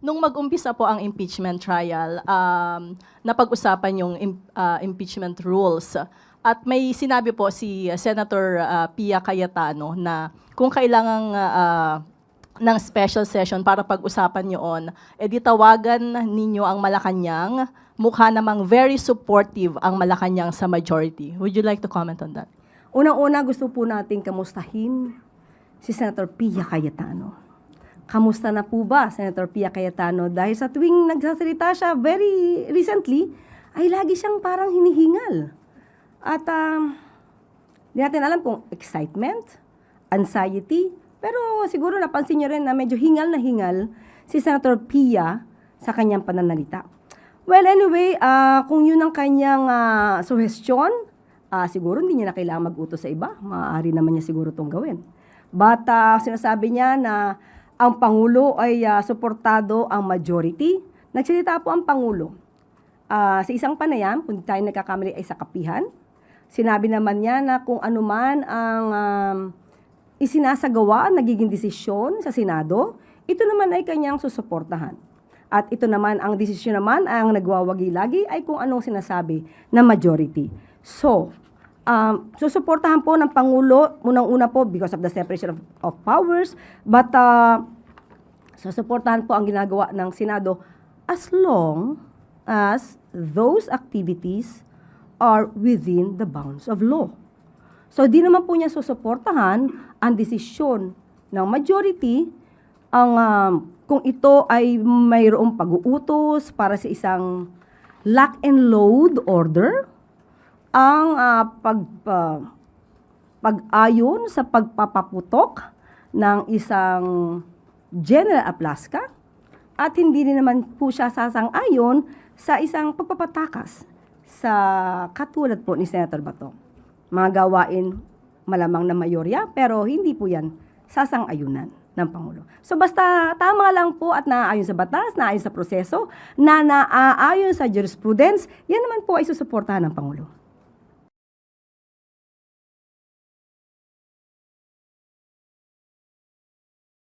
Nung mag-umpisa po ang impeachment trial, napag-usapan yung impeachment rules. At may sinabi po si Senator Pia Cayetano na kung kailangang ng special session para pag-usapan yun, edi tawagan ninyo ang Malacanang, mukha namang very supportive ang Malacanang sa majority. Would you like to comment on that? Unang-una, gusto po nating kamustahin si Senator Pia Cayetano. Kamusta na po ba, Senator Pia Cayetano? Dahil sa tuwing nagsasalita siya very recently, ay lagi siyang parang hinihingal. At di natin alam kung excitement, anxiety, pero siguro napansin niyo rin na medyo hingal na hingal si Senator Pia sa kanyang pananalita. Well, anyway, kung yun ang kanyang suhestyon, siguro hindi niya na kailangan mag-utos sa iba. Maaari naman niya siguro itong gawin. But sinasabi niya na ang Pangulo ay suportado ang majority. Nagsalita po ang Pangulo. Sa isang panayam, kung tayo nagkakamali ay sa kapihan, sinabi naman niya na kung anuman ang isinasagawa, nagiging desisyon sa Senado, ito naman ay kanyang susuportahan. At ito naman, ang desisyon naman, ang nagwawagi lagi ay kung anong sinasabi ng majority. So, susuportahan po ng Pangulo, unang-una po because of the separation of powers, but susuportahan po ang ginagawa ng Senado as long as those activities are within the bounds of law. So, di naman po niya susuportahan ang desisyon ng majority kung ito ay mayroong pag-uutos para sa isang lock and load order, ang pag-ayon sa pagpapaputok ng isang General Aplaska at hindi rin naman po siya sasang-ayon sa isang pagpapatakas sa katulad po ni Senator Bato. Mga gawain malamang na mayorya pero hindi po yan sasang-ayunan ng Pangulo. So basta tama lang po at naaayon sa batas, naaayon sa proseso, na naaayon sa jurisprudence, yan naman po ay susuportahan ng Pangulo.